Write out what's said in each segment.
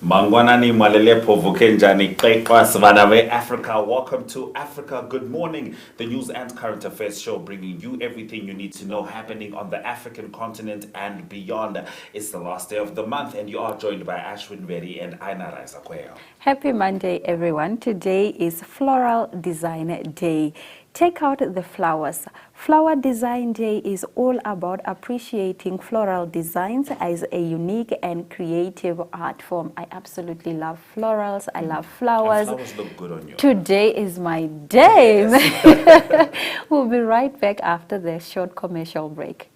Mangwanani Malelepo Vukenjani Kekwas Vanawe Africa. Welcome to Africa Good Morning, the news and current affairs show bringing you everything you need to know happening on the African continent and beyond. It's the last day of the month and you are joined by Ashwin Veri and Aina Raisa. Happy Monday, everyone. Today is Floral Design Day. Take out the flowers. Flower Design Day is all about appreciating floral designs as a unique and creative art form. I absolutely love florals. I love flowers. And flowers look good on you. Today is my day. Yes. We'll be right back after the short commercial break.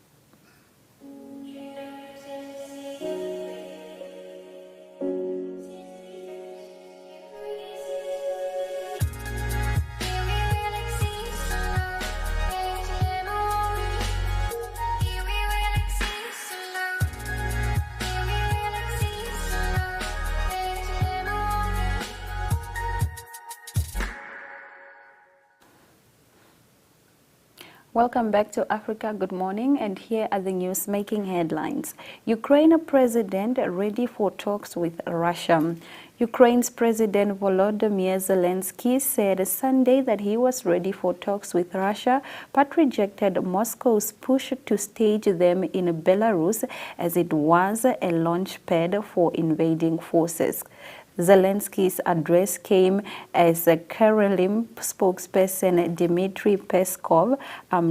Welcome back to Africa Good Morning, and here are the news making headlines. Ukraine president ready for talks with Russia. Ukraine's President Volodymyr Zelensky said Sunday that he was ready for talks with Russia, but rejected Moscow's push to stage them in Belarus as it was a launch pad for invading forces. Zelensky's address came as a Kremlin spokesperson Dmitry Peskov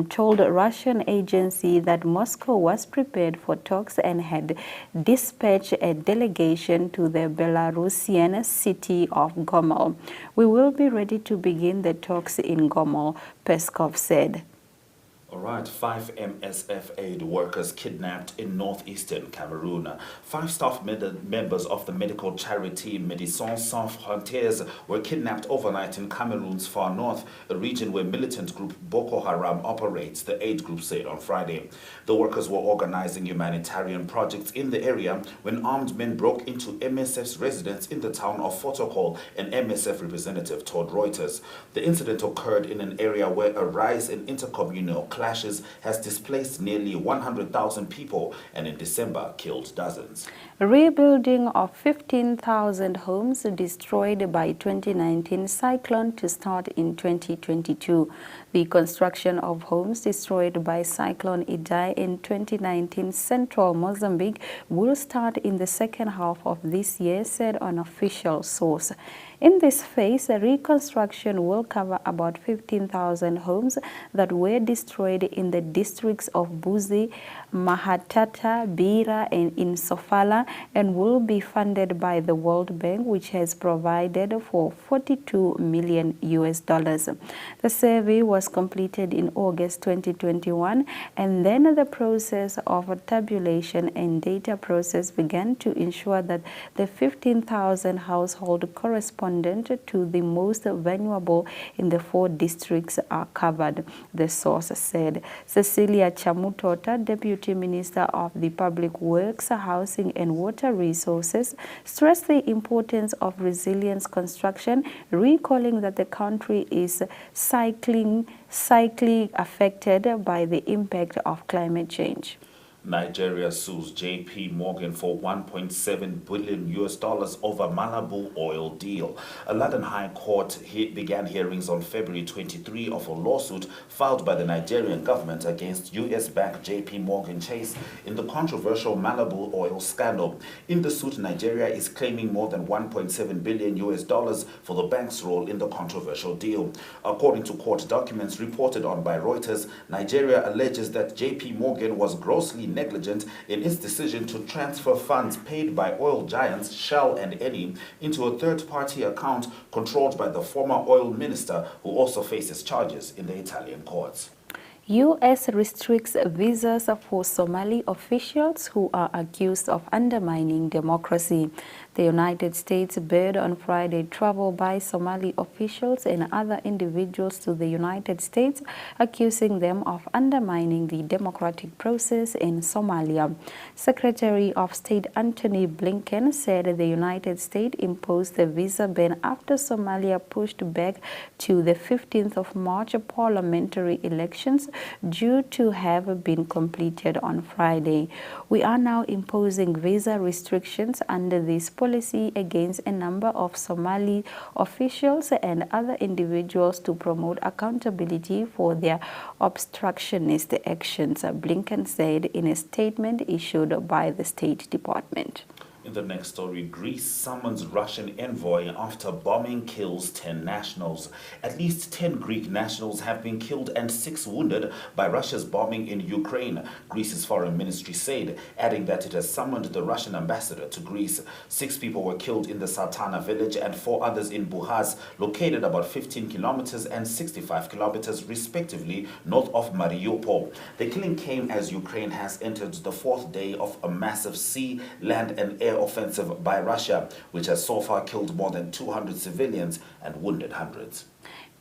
told a Russian agency that Moscow was prepared for talks and had dispatched a delegation to the Belarusian city of Gomel. "We will be ready to begin the talks in Gomel," Peskov said. All right, 5 MSF aid workers kidnapped in northeastern Cameroon. 5 staff members of the medical charity Médecins Sans Frontières were kidnapped overnight in Cameroon's far north, a region where militant group Boko Haram operates, the aid group said on Friday. The workers were organizing humanitarian projects in the area when armed men broke into MSF's residence in the town of Fotokol, an MSF representative told Reuters. The incident occurred in an area where a rise in intercommunal clashes has displaced nearly 100,000 people and in December killed dozens. Rebuilding of 15,000 homes destroyed by 2019 cyclone to start in 2022. The construction of homes destroyed by Cyclone Idai in 2019 central Mozambique will start in the second half of this year, said an official source. In this phase, reconstruction will cover about 15,000 homes that were destroyed in the districts of Buzi, Mahatata, Bira, and in Sofala, and will be funded by the World Bank, which has provided for $42 million. The survey was completed in August 2021, and then the process of tabulation and data process began to ensure that the 15,000 households correspondent to the most vulnerable in the 4 districts are covered, the source said. Cecilia Chamutota, Deputy Minister of the Public Works, Housing and Water Resources, stressed the importance of resilience construction, recalling that the country is cyclically affected by the impact of climate change. Nigeria sues JP Morgan for $1.7 billion over Malibu oil deal. A London High Court began hearings on February 23 of a lawsuit filed by the Nigerian government against US-backed JP Morgan Chase in the controversial Malibu oil scandal. In the suit, Nigeria is claiming more than $1.7 billion for the bank's role in the controversial deal. According to court documents reported on by Reuters, Nigeria alleges that JP Morgan was grossly negligent in its decision to transfer funds paid by oil giants Shell and Eni into a third-party account controlled by the former oil minister, who also faces charges in the Italian courts. U.S. restricts visas for Somali officials who are accused of undermining democracy. The United States barred on Friday travel by Somali officials and other individuals to the United States, accusing them of undermining the democratic process in Somalia. Secretary of State Antony Blinken said the United States imposed a visa ban after Somalia pushed back to the 15th of March parliamentary elections due to have been completed on Friday. "We are now imposing visa restrictions under this policy," policy against a number of Somali officials and other individuals to promote accountability for their obstructionist actions, Blinken said in a statement issued by the State Department. In the next story, Greece summons Russian envoy after bombing kills 10 nationals. At least 10 Greek nationals have been killed and 6 wounded by Russia's bombing in Ukraine, Greece's foreign ministry said, adding that it has summoned the Russian ambassador to Greece. 6 people were killed in the Saltana village and 4 others in Buhaz, located about 15 kilometers and 65 kilometers respectively north of Mariupol. The killing came as Ukraine has entered the 4th day of a massive sea, land and air offensive by Russia, which has so far killed more than 200 civilians and wounded hundreds.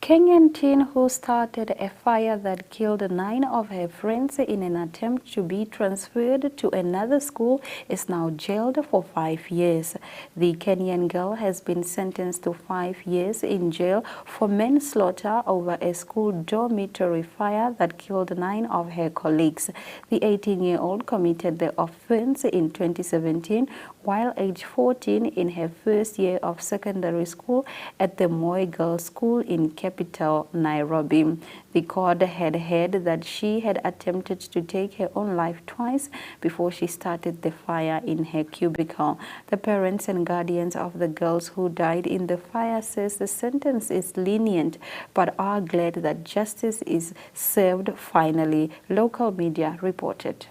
Kenyan teen who started a fire that killed 9 of her friends in an attempt to be transferred to another school is now jailed for 5 years. The Kenyan girl has been sentenced to 5 years in jail for manslaughter over a school dormitory fire that killed 9 of her colleagues. The 18-year-old committed the offense in 2017 while age 14 in her first year of secondary school at the Moi Girls School in capital Nairobi. The court had heard that she had attempted to take her own life twice before she started the fire in her cubicle. The parents and guardians of the girls who died in the fire says the sentence is lenient but are glad that justice is served finally, local media reported.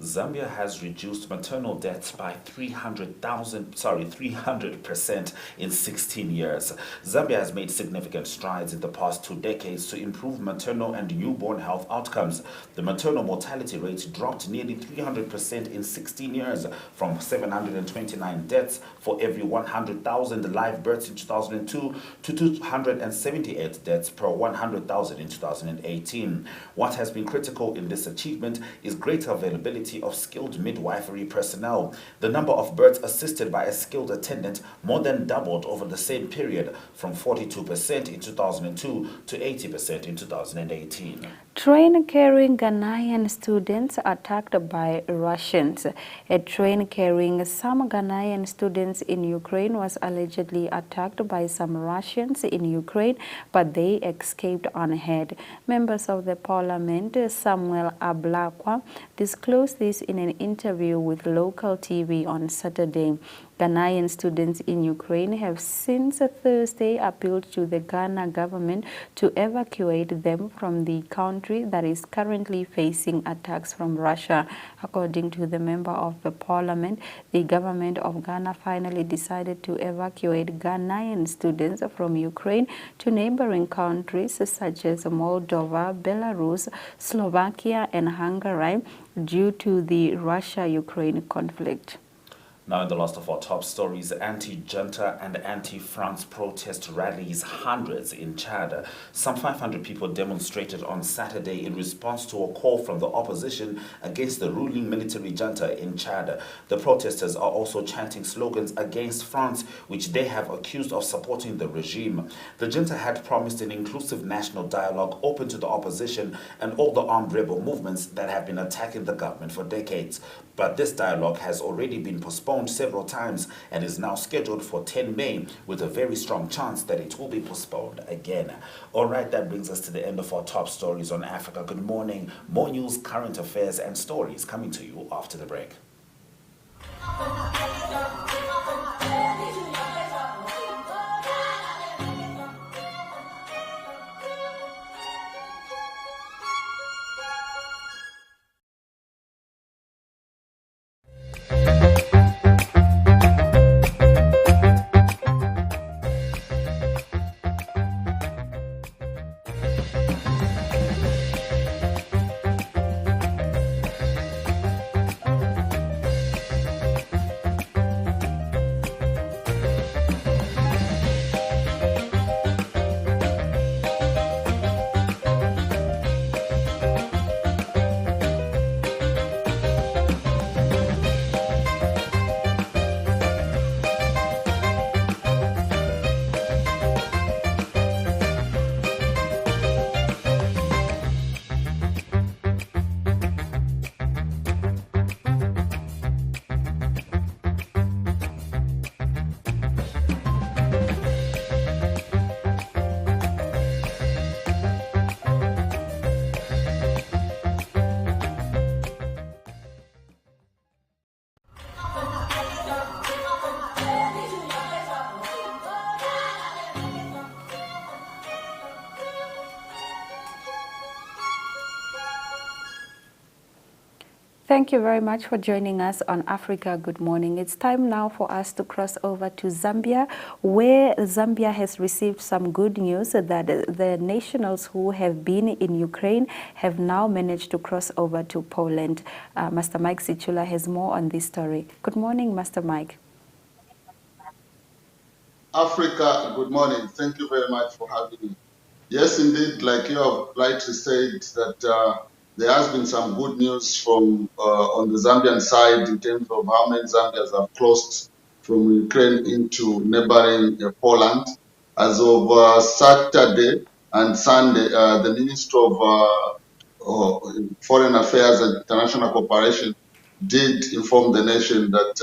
Zambia has reduced maternal deaths by 300% in 16 years. Zambia has made significant strides in the past 2 decades to improve maternal and newborn health outcomes. The maternal mortality rate dropped nearly 300% in 16 years, from 729 deaths for every 100,000 live births in 2002 to 278 deaths per 100,000 in 2018. What has been critical in this achievement is greater availability of skilled midwifery personnel. The number of births assisted by a skilled attendant more than doubled over the same period, from 42% in 2002 to 80% in 2018. Train carrying Ghanaian students attacked by Russians. A train carrying some Ghanaian students in Ukraine was allegedly attacked by some Russians in Ukraine, but they escaped unhurt. Members of the parliament, Samuel Ablakwa, disclosed this in an interview with local TV on Saturday. Ghanaian students in Ukraine have since Thursday appealed to the Ghana government to evacuate them from the country that is currently facing attacks from Russia. According to the member of the parliament, the government of Ghana finally decided to evacuate Ghanaian students from Ukraine to neighboring countries such as Moldova, Belarus, Slovakia, and Hungary due to the Russia-Ukraine conflict. Now, in the last of our top stories, anti-junta and anti-France protest rallies hundreds in Chad. Some 500 people demonstrated on Saturday in response to a call from the opposition against the ruling military junta in Chad. The protesters are also chanting slogans against France, which they have accused of supporting the regime. The junta had promised an inclusive national dialogue open to the opposition and all the armed rebel movements that have been attacking the government for decades. But this dialogue has already been postponed several times and is now scheduled for 10 May, with a very strong chance that it will be postponed again. All right, that brings us to the end of our top stories on Africa. Good morning. More news, current affairs, and stories coming to you after the break. Thank you very much for joining us on Africa Good Morning. It's time now for us to cross over to Zambia, where Zambia has received some good news that the nationals who have been in Ukraine have now managed to cross over to Poland. Master Mike Sichula has more on this story. Good morning, Master Mike. Africa, good morning. Thank you very much for having me. Yes, indeed, like you have rightly said, that there has been some good news from on the Zambian side in terms of how many Zambians have crossed from Ukraine into neighboring Poland. As of Saturday and Sunday, the Minister of Foreign Affairs and International Cooperation did inform the nation that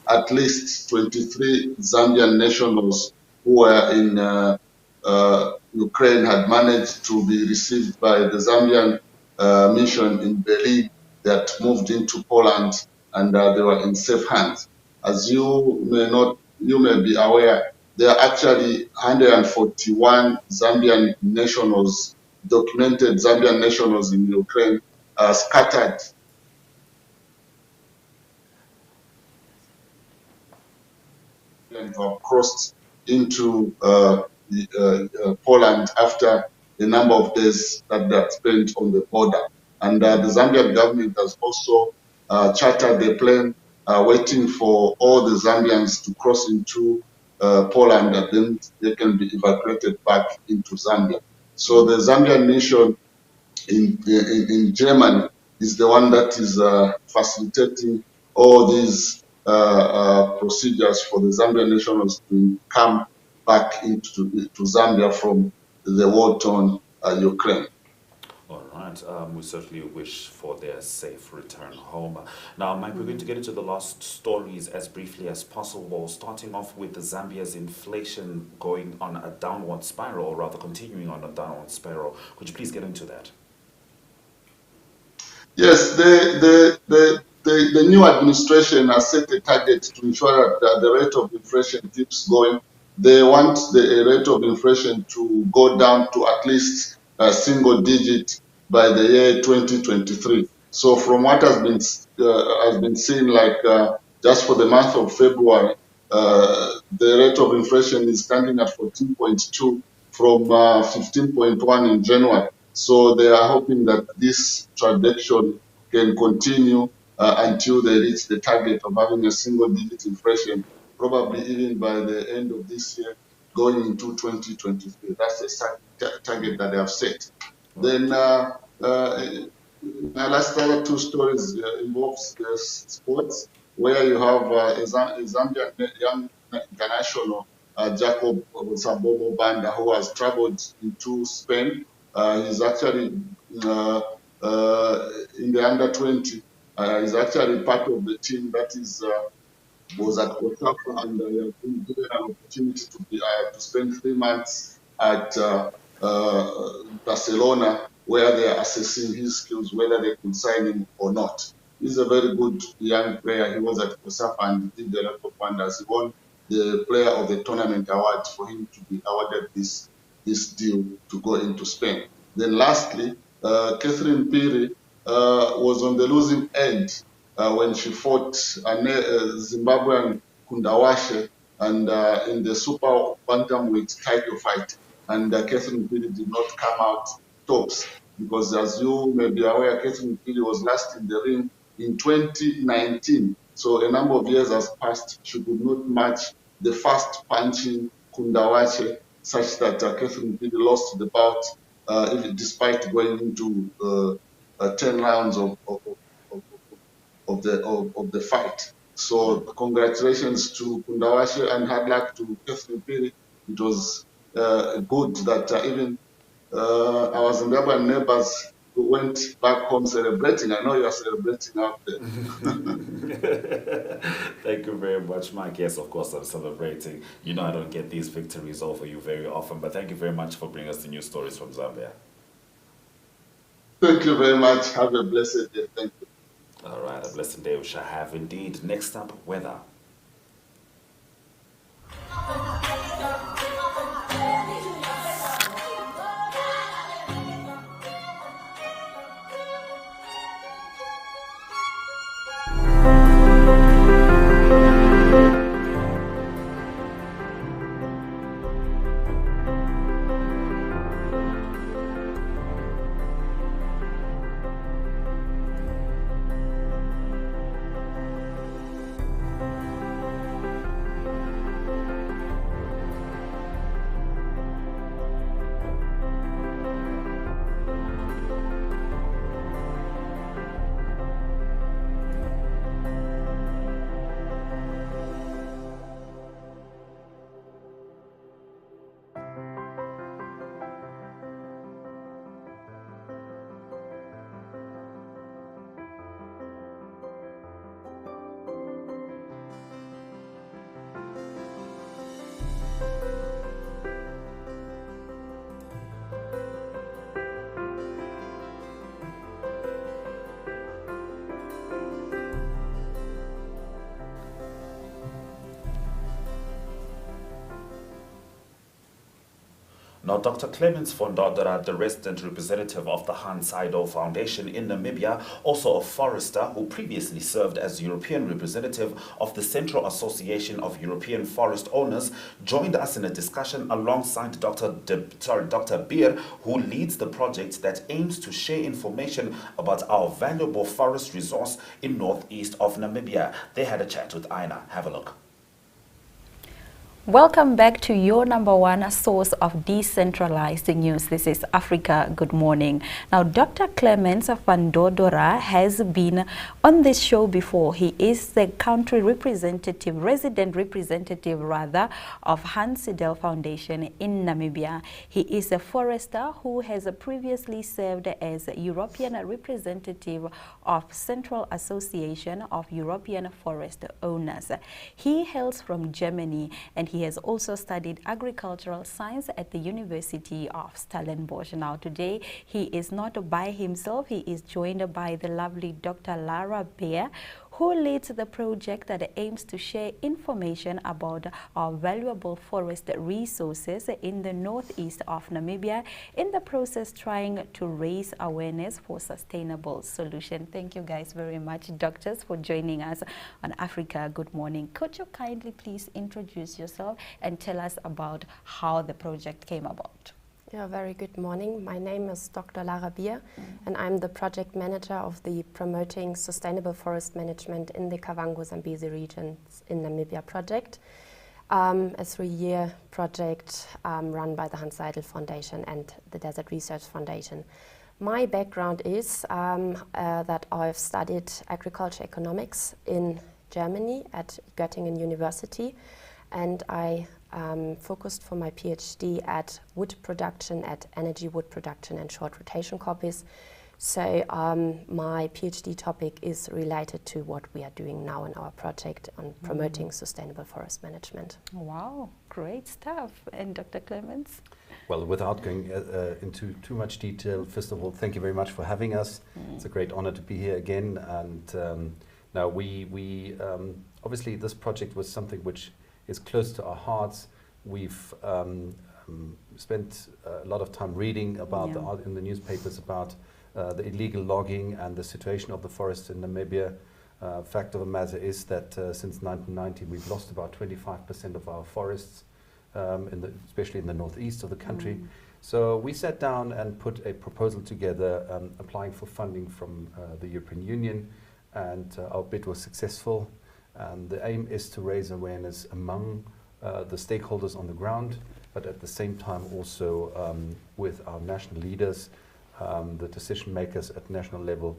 at least 23 Zambian nationals who were in Ukraine had managed to be received by the Zambian mission in Berlin that moved into Poland, and they were in safe hands. As you may be aware, there are actually 141 Zambian nationals, documented Zambian nationals in Ukraine, scattered and have crossed into Poland after a number of days that they had spent on the border. And the Zambian government has also chartered a plane waiting for all the Zambians to cross into Poland, and then they can be evacuated back into Zambia. So the Zambian mission in Germany is the one that is facilitating all these procedures for the Zambian nationals to come back to Zambia from the war-torn Ukraine. All right. We certainly wish for their safe return home. Now, Mike, we're going to get into the last stories as briefly as possible, starting off with the Zambia's inflation going on a downward spiral, or rather continuing on a downward spiral. Could you please get into that? Yes, the new administration has set a target to ensure that the rate of inflation keeps going. They want the rate of inflation to go down to at least a single digit by the year 2023. So from what has been seen, like just for the month of February, the rate of inflation is standing at 14.2 from 15.1 in January. So they are hoping that this trajectory can continue until they reach the target of having a single-digit inflation, probably even by the end of this year, going into 2023. That's the target that they have set. Then my last other two stories involves sports, where you have a Zambian young international, Jacob Sabomo Banda, who has traveled into Spain. He's actually in the under 20. He's actually part of the team that was at Osaka, and he has been given an opportunity to spend 3 months at Barcelona, where they are assessing his skills, whether they could sign him or not. He's a very good young player. He was at Osaka and did a lot of wonders. He won the Player of the Tournament award for him to be awarded this deal to go into Spain. Then lastly, Catherine Piri was on the losing end when she fought Zimbabwean Kundawashe and in the super bantamweight title fight. And Catherine Piri did not come out tops because, as you may be aware, Catherine Piri was last in the ring in 2019. So a number of years has passed. She could not match the fast punching Kundawashe, such that Catherine Piri lost the bout despite going into 10 rounds of the fight. So congratulations to Kundawashe and hard luck to Catherine Piri. It was good that even our Zimbabwean neighbors who went back home celebrating. I know you are celebrating out there. Thank you very much, Mike. Yes, of course, I'm celebrating. You know, I don't get these victories over you very often, but thank you very much for bringing us the news stories from Zambia. Thank you very much. Have a blessed day. Thank you. All right, a blessed day we shall have indeed. Next up, weather. Now, Dr. Clemens Fondodora, the resident representative of the Hans Saido Foundation in Namibia, also a forester who previously served as European representative of the Central Association of European Forest Owners, joined us in a discussion alongside Dr. Beer, who leads the project that aims to share information about our valuable forest resource in northeast of Namibia. They had a chat with Aina. Have a look. Welcome back to your #1 source of decentralized news. This is Africa Good Morning. Now, Dr. Clemens Fondodora has been on this show before. He is the country representative, resident representative rather, of Hans Saido Foundation in Namibia. He is a forester who has previously served as European representative of Central Association of European Forest Owners. He hails from Germany, and he has also studied agricultural science at the University of Stellenbosch. Now today he is not by himself. He is joined by the lovely Dr. Lara Beer, who leads the project that aims to share information about our valuable forest resources in the northeast of Namibia, in the process trying to raise awareness for sustainable solution. Thank you guys very much, doctors, for joining us on Africa Good Morning. Could you kindly please introduce yourself and tell us about how the project came about? Yeah, very good morning. My name is Dr. Lara Beer, and I'm the project manager of the Promoting Sustainable Forest Management in the Kavango-Zambezi regions in Namibia project, a 3-year project run by the Hans Saido Foundation and the Desert Research Foundation. My background is that I've studied agriculture economics in Germany at Göttingen University, and I focused for my PhD at wood production, at energy wood production and short rotation copies. So my PhD topic is related to what we are doing now in our project on promoting sustainable forest management. Wow, great stuff. And Dr. Clemens? Well, without going into too much detail, first of all, thank you very much for having us. It's a great honor to be here again. And now we obviously this project was something which is close to our hearts. We've spent a lot of time reading about in the newspapers about the illegal logging and the situation of the forests in Namibia. Fact of the matter is that since 1990 we've lost about 25% of our forests, especially in the northeast of the country. So we sat down and put a proposal together, applying for funding from the European Union, and our bid was successful. The aim is to raise awareness among the stakeholders on the ground, but at the same time also with our national leaders, the decision makers at national level,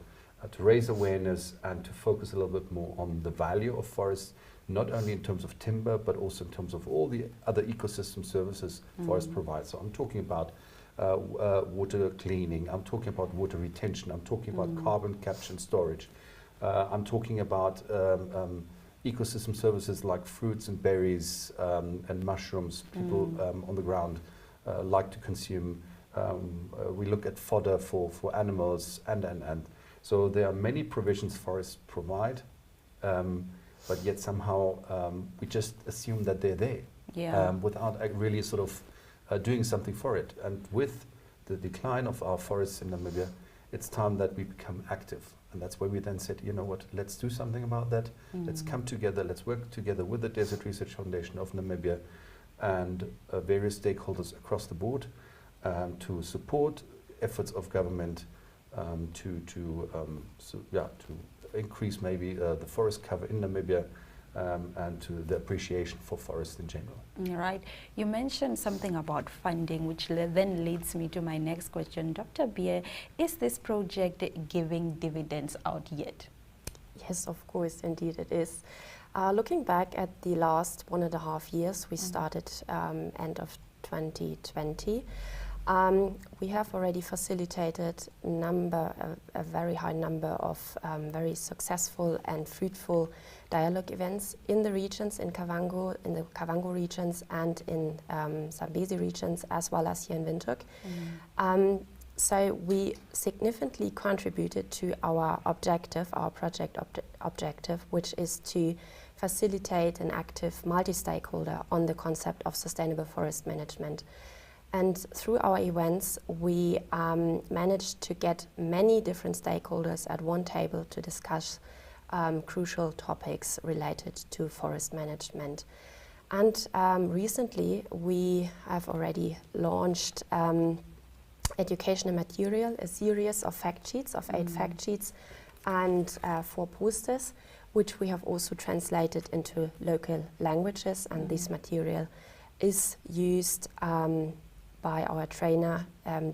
to raise awareness and to focus a little bit more on the value of forests, not only in terms of timber, but also in terms of all the other ecosystem services forests provide. So I'm talking about water cleaning, I'm talking about water retention, I'm talking about carbon capture and storage, I'm talking about ecosystem services like fruits and berries and mushrooms people on the ground like to consume. We look at fodder for animals and. So there are many provisions forests provide, but yet somehow we just assume that they're there without really sort of doing something for it. And with the decline of our forests in Namibia, it's time that we become active. And that's why we then said, you know what, let's do something about that. Let's come together, let's work together with the Desert Research Foundation of Namibia and various stakeholders across the board to support efforts of government to increase maybe the forest cover in Namibia and to the appreciation for forests in general. Right. You mentioned something about funding, which then leads me to my next question. Dr. Beer, is this project giving dividends out yet? Yes, of course, indeed it is. Looking back at the last 1.5 years, we started end of 2020. We have already facilitated a very high number of very successful and fruitful dialogue events in the regions, in the Kavango regions and in Zambezi regions, as well as here in Windhoek. So we significantly contributed to our objective, our project objective, which is to facilitate an active multi-stakeholder on the concept of sustainable forest management. And through our events, we managed to get many different stakeholders at one table to discuss crucial topics related to forest management. And recently, we have already launched educational material, a series of fact sheets, of 8 fact sheets, and 4 posters, which we have also translated into local languages. And this material is used by our trainer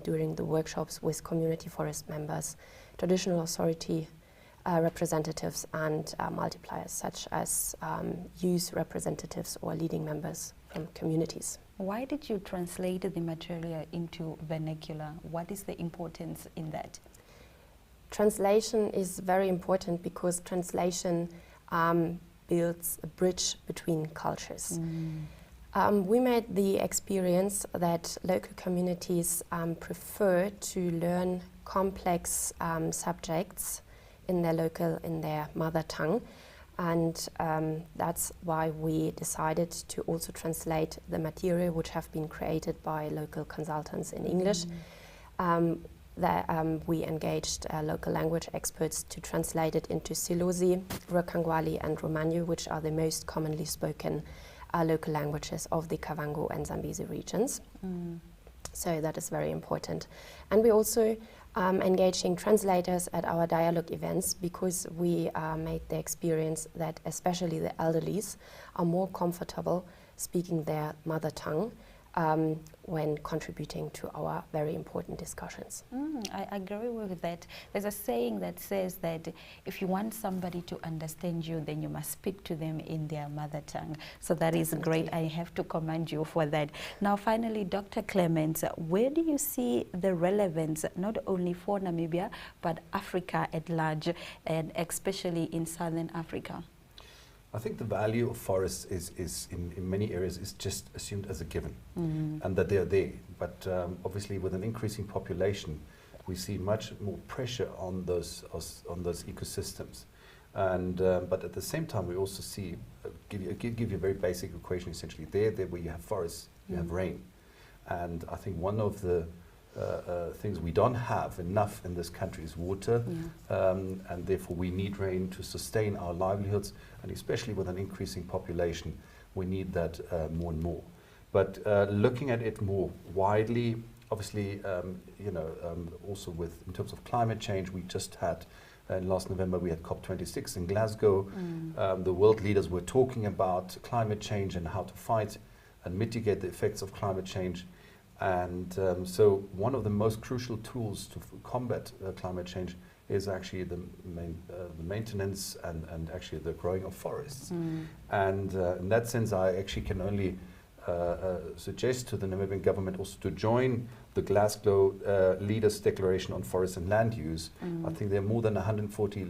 during the workshops with community forest members, traditional authority representatives, and multipliers such as youth representatives or leading members from communities. Why did you translate the material into vernacular? What is the importance in that? Translation is very important because translation builds a bridge between cultures. We made the experience that local communities prefer to learn complex subjects in their mother tongue, and that's why we decided to also translate the material which have been created by local consultants in English. We engaged local language experts to translate it into Silozi, Rukangwali and Romanyo, which are the most commonly spoken local languages of the Kavango and Zambezi regions. So that is very important. And we also engaging translators at our dialogue events because we made the experience that especially the elderlies are more comfortable speaking their mother tongue when contributing to our very important discussions. I agree with that. There's a saying that says that if you want somebody to understand you, then you must speak to them in their mother tongue. So that is great. I have to commend you for that. Now, finally, Dr. Clements, where do you see the relevance, not only for Namibia, but Africa at large, and especially in Southern Africa? I think the value of forests is in many areas is just assumed as a given, and that they are there. But obviously, with an increasing population, we see much more pressure on those ecosystems. And but at the same time, we also see give you a very basic equation. Essentially, there where you have forests, you have rain, and I think one of the things we don't have enough in this country is water, and therefore we need rain to sustain our livelihoods, and especially with an increasing population, we need that more and more. But looking at it more widely, obviously, also in terms of climate change, we just had, last November we had COP26 in Glasgow. The world leaders were talking about climate change and how to fight and mitigate the effects of climate change. And so one of the most crucial tools to combat climate change is actually the maintenance and actually the growing of forests. And in that sense, I actually can only suggest to the Namibian government also to join the Glasgow Leaders Declaration on Forest and Land Use. I think there are more than 140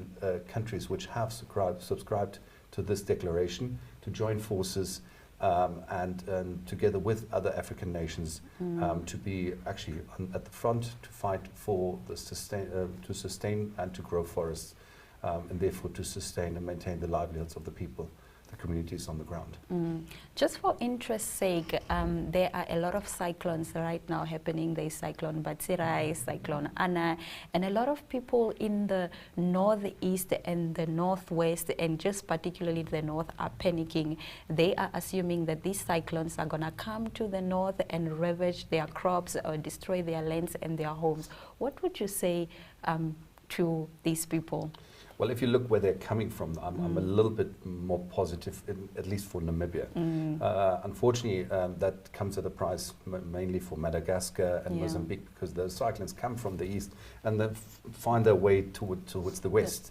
countries which have subscribed to this declaration to join forces and together with other African nations to be actually at the front to fight for the to sustain and to grow forests, and therefore to sustain and maintain the livelihoods of the people, the communities on the ground. Just for interest's sake, there are a lot of cyclones right now happening. There is Cyclone Batsirai, Cyclone Anna, and a lot of people in the northeast and the northwest, and just particularly the north, are panicking. They are assuming that these cyclones are going to come to the north and ravage their crops or destroy their lands and their homes. What would you say to these people? Well, if you look where they're coming from, I'm a little bit more positive, at least for Namibia. Unfortunately, that comes at a price mainly for Madagascar and Mozambique, because the cyclones come from the east and they find their way towards the west.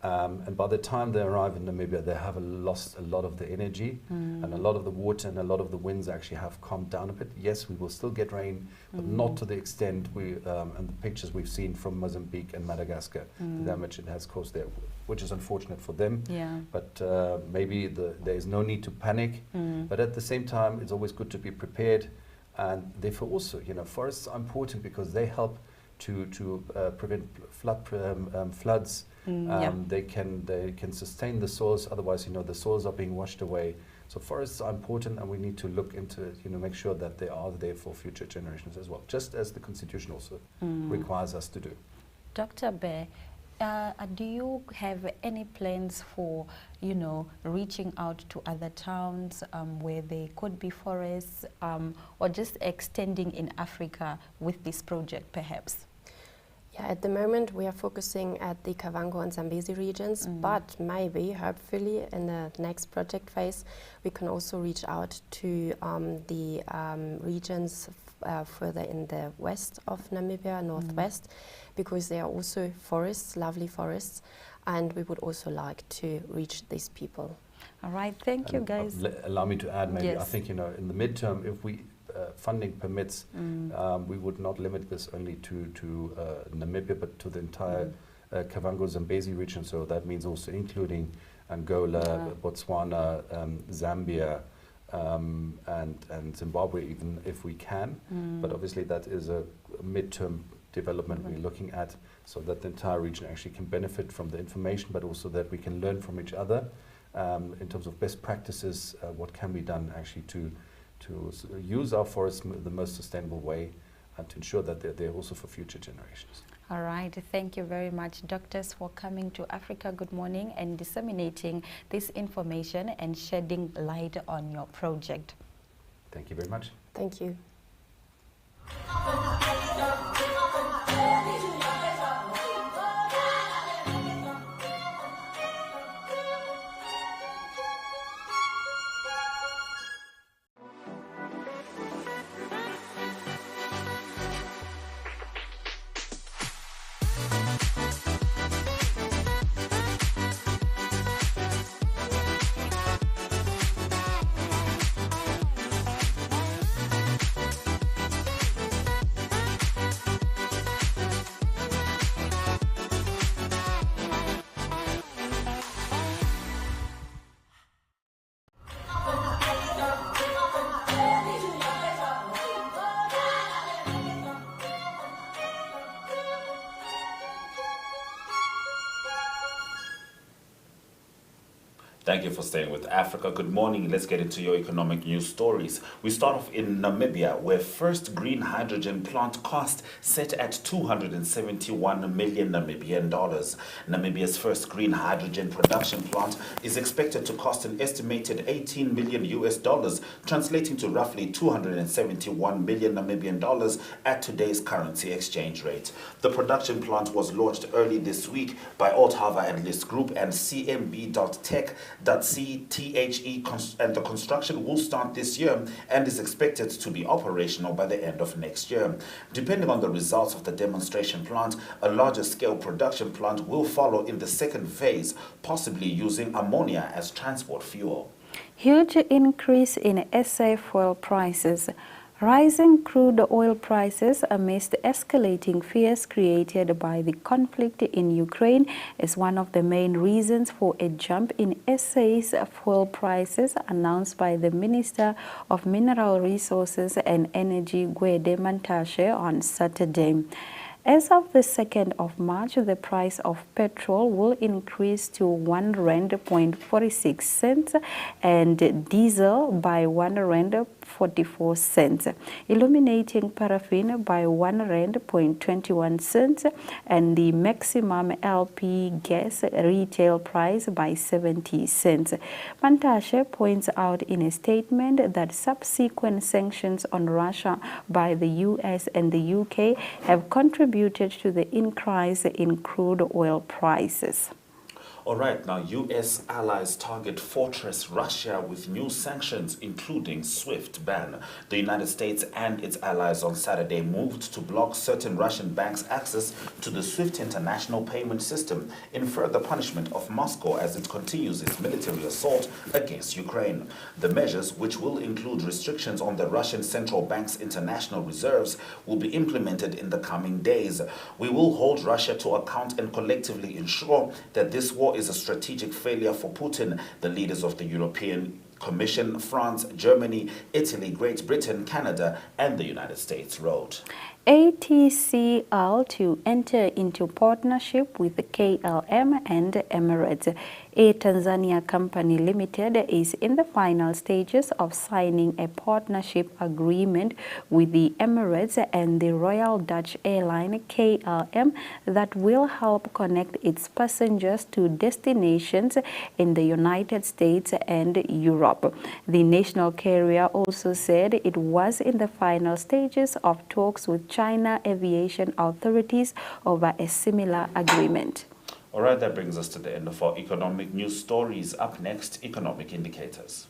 And by the time they arrive in Namibia, they have lost a lot of the energy, and a lot of the water and a lot of the winds actually have calmed down a bit. Yes, we will still get rain, but not to the extent and the pictures we've seen from Mozambique and Madagascar, the damage it has caused there, which is unfortunate for them. But maybe there is no need to panic. But at the same time, it's always good to be prepared, and therefore also, forests are important because they help to prevent floods. They can sustain the soils. Otherwise, the soils are being washed away. So forests are important, and we need to look into it. Make sure that they are there for future generations as well, just as the Constitution also requires us to do. Dr. Bear, do you have any plans for, reaching out to other towns where there could be forests, or just extending in Africa with this project, perhaps? Yeah, at the moment we are focusing at the Kavango and Zambezi regions, but maybe, hopefully, in the next project phase, we can also reach out to the regions further in the west of Namibia, northwest, because there are also forests, lovely forests, and we would also like to reach these people. All right, thank you, guys. Allow me to add, maybe, Yes. I think, in the midterm, if we funding permits, we would not limit this only to Namibia, but to the entire Kavango Zambezi region. So that means also including Angola, Botswana, Zambia, and Zimbabwe, even if we can. But obviously that is a midterm development we're looking at, so that the entire region actually can benefit from the information, but also that we can learn from each other in terms of best practices, what can be done actually to use our forests the most sustainable way, and to ensure that they're there also for future generations. All right, thank you very much, doctors, for coming to Africa Good Morning and disseminating this information and shedding light on your project. Thank you very much. Thank you. Thank you for staying with Africa. Good morning. Let's get into your economic news stories. We start off in Namibia, where first green hydrogen plant cost set at 271 million Namibian dollars. Namibia's first green hydrogen production plant is expected to cost an estimated 18 million US dollars, translating to roughly 271 million Namibian dollars at today's currency exchange rate. The production plant was launched early this week by Althava and List Group and CMB.Tech. CTHE, and the construction will start this year and is expected to be operational by the end of next year. Depending on the results of the demonstration plant, a larger scale production plant will follow in the second phase, possibly using ammonia as transport fuel. Huge increase in SA fuel prices. Rising crude oil prices amidst escalating fears created by the conflict in Ukraine is one of the main reasons for a jump in SA's fuel prices, announced by the Minister of Mineral Resources and Energy, Gwede Mantashe, on Saturday. As of the 2nd of March, the price of petrol will increase to R1.46 and diesel by R1.44, illuminating paraffin by R1.21 and the maximum LP gas retail price by 70 cents. Mantashe points out in a statement that subsequent sanctions on Russia by the US and the UK have contributed to the increase in crude oil prices. All right, now U.S. allies target fortress Russia with new sanctions, including SWIFT ban. The United States and its allies on Saturday moved to block certain Russian banks' access to the SWIFT international payment system in further punishment of Moscow as it continues its military assault against Ukraine. The measures, which will include restrictions on the Russian central bank's international reserves, will be implemented in the coming days. We will hold Russia to account and collectively ensure that this war is a strategic failure for Putin, the leaders of the European Commission, France, Germany, Italy, Great Britain, Canada, and the United States wrote. ATCL to enter into partnership with the KLM and Emirates. A Tanzania company limited is in the final stages of signing a partnership agreement with the Emirates and the Royal Dutch airline KLM that will help connect its passengers to destinations in the United States and Europe. The national carrier also said it was in the final stages of talks with China aviation authorities over a similar agreement. All right, that brings us to the end of our economic news stories. Up next, economic indicators.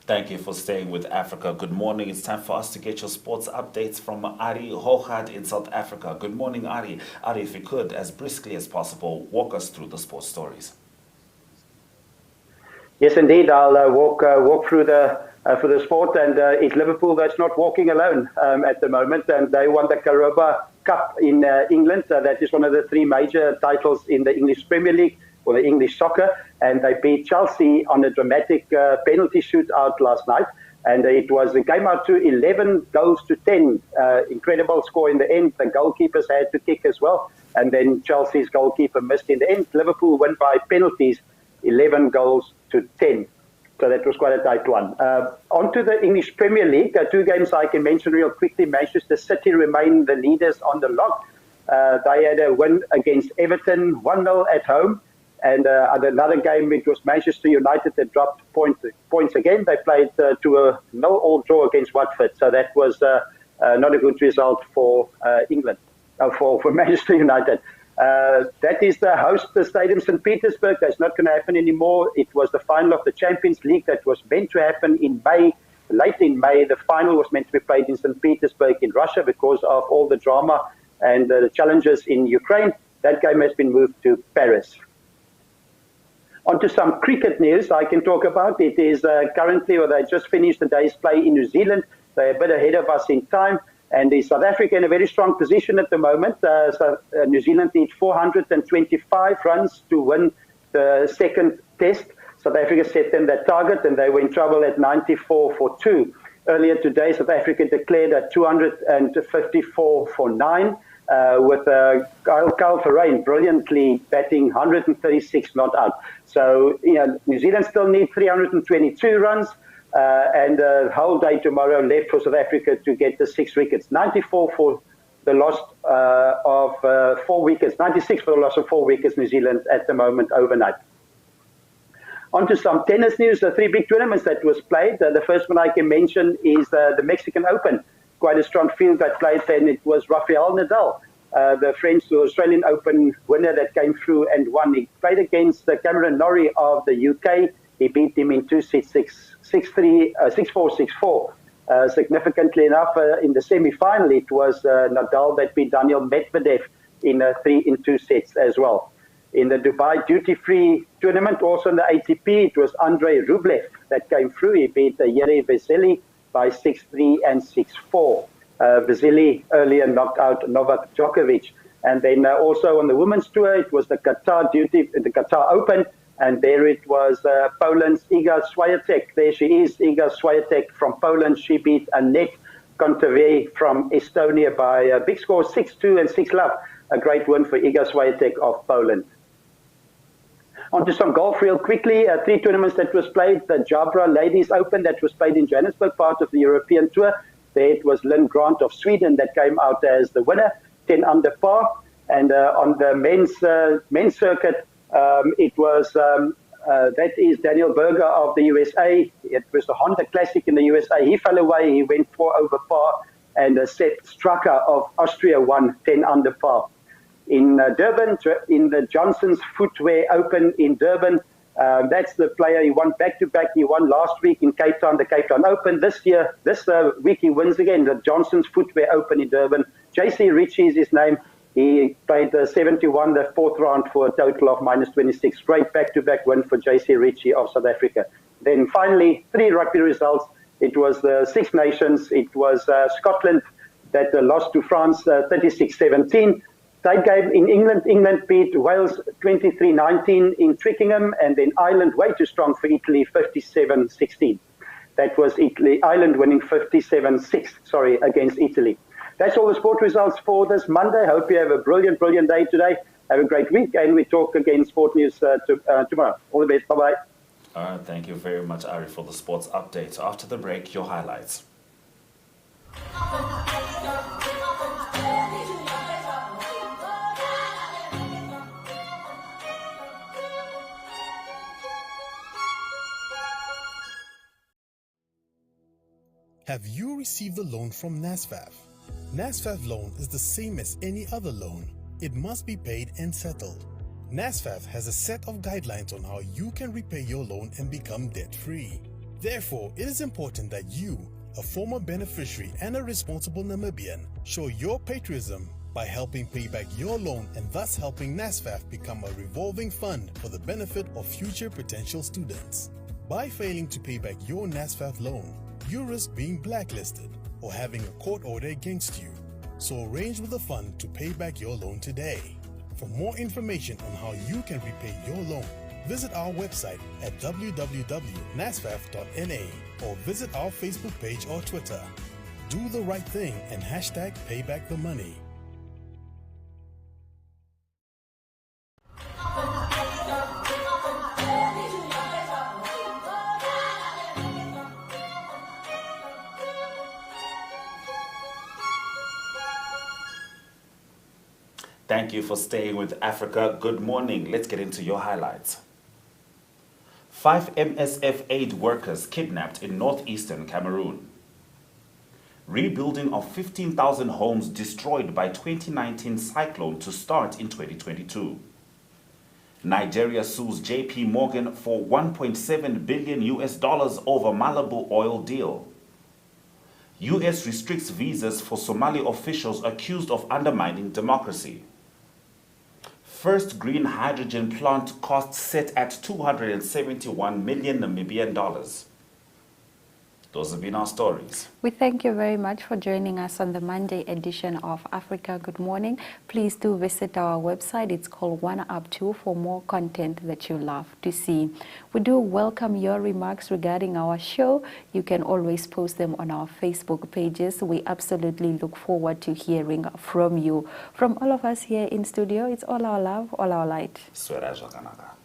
Thank you for staying with Africa. Good morning. It's time for us to get your sports updates from Ari Hochad in South Africa. Good morning, Ari. Ari, if you could, as briskly as possible, walk us through the sports stories. Yes, indeed. I'll walk through the for the sport, and it's Liverpool that's not walking alone at the moment, and they won the Carabao Cup in England. That is one of the three major titles in the English Premier League or the English soccer, and they beat Chelsea on a dramatic penalty shootout last night, and it came out to 11 goals to 10. Incredible score in the end. The goalkeepers had to kick as well, and then Chelsea's goalkeeper missed in the end. Liverpool won by penalties, 11 goals to 10. So that was quite a tight one. On to the English Premier League. Two games I can mention real quickly. Manchester City remain the leaders on the log. They had a win against Everton, 1-0 at home. And another game, it was Manchester United that dropped points again. They played to a 0-0 draw against Watford. So that was not a good result for England, for Manchester United. That is the host, the Stadium St. Petersburg. That's not going to happen anymore. It was the final of the Champions League that was meant to happen in May. Late in May, the final was meant to be played in St. Petersburg in Russia because of all the drama and the challenges in Ukraine. That game has been moved to Paris. On to some cricket news I can talk about. It is currently, or they just finished the day's play in New Zealand. They're a bit ahead of us in time. And South Africa in a very strong position at the moment. New Zealand needs 425 runs to win the second test. South Africa set them that target, and they were in trouble at 94 for 2. Earlier today, South Africa declared at 254 for 9, with Kyle Verreynne brilliantly batting 136 not out. So, New Zealand still needs 322 runs. And the whole day tomorrow left for South Africa to get the 6 wickets. 94 for the loss of 4 wickets. 96 for the loss of 4 wickets, New Zealand at the moment overnight. On to some tennis news. The 3 big tournaments that was played. The first one I can mention is the Mexican Open. quite a strong field that played, and it was Rafael Nadal, the French, the Australian Open winner that came through and won. He played against Cameron Norrie of the UK. He beat him in 2 sets, 6-3, 6-4, 6-4. Significantly enough, in the semi-final, it was Nadal that beat Daniel Medvedev in 2 sets as well. In the Dubai duty-free tournament, also in the ATP, it was Andrei Rublev that came through. He beat Jiri Vesely by 6-3 and 6-4. Vesely earlier knocked out Novak Djokovic. And then also on the women's tour, it was the Qatar Open, and there it was Poland's Iga Swiatek. There she is, Iga Swiatek from Poland. She beat Annette Kontaveit from Estonia by a big score, 6-2 and 6-love. A great win for Iga Swiatek of Poland. On to some golf real quickly. 3 tournaments that was played. The Jabra Ladies Open that was played in Johannesburg, part of the European Tour. There it was Lynn Grant of Sweden that came out as the winner, 10 under par. And on the men's circuit, it was, that is Daniel Berger of the USA. It was the Honda Classic in the USA. He fell away. He went 4 over par. And Sepp Straka of Austria won 10 under par. In Durban, in the Johnson's Footwear Open in Durban, that's the player. He won back-to-back. He won last week in Cape Town, the Cape Town Open. This week he wins again, the Johnson's Footwear Open in Durban. JC Ritchie is his name. He played 71, the 4th round, for a total of -26. Great back-to-back win for JC Ritchie of South Africa. Then finally, 3 rugby results. It was the Six Nations. It was Scotland that lost to France 36-17. Tied game in England. England beat Wales 23-19 in Twickenham, and then Ireland way too strong for Italy 57-16. That was Italy, Ireland winning 57-6, against Italy. That's all the sport results for this Monday. Hope you have a brilliant, brilliant day today. Have a great week, and we talk again sport news tomorrow. All the best. Bye-bye. All right, thank you very much, Ari, for the sports update. After the break, your highlights. Have you received a loan from NSFAF? NSFAF loan is the same as any other loan. It must be paid and settled. NSFAF has a set of guidelines on how you can repay your loan and become debt-free. Therefore, it is important that you, a former beneficiary and a responsible Namibian, show your patriotism by helping pay back your loan and thus helping NSFAF become a revolving fund for the benefit of future potential students. By failing to pay back your NSFAF loan, you risk being blacklisted or having a court order against you. So arrange with the fund to pay back your loan today. For more information on how you can repay your loan, visit our website at www.nasfaf.na or visit our Facebook page or Twitter. Do the right thing and hashtag payback the money. Thank you for staying with Africa. Good morning. Let's get into your highlights. 5 MSF aid workers kidnapped in northeastern Cameroon. Rebuilding of 15,000 homes destroyed by 2019 cyclone to start in 2022. Nigeria sues JP Morgan for $1.7 billion over Malibu oil deal. US restricts visas for Somali officials accused of undermining democracy. First green hydrogen plant cost set at 271 million Namibian dollars. Those have been our stories. We thank you very much for joining us on the Monday edition of Africa Good Morning. Please do visit our website. It's called OneUp2 for more content that you love to see. We do welcome your remarks regarding our show. You can always post them on our Facebook pages. We absolutely look forward to hearing from you. From all of us here in studio, it's all our love, all our light. Swera Jakanaka.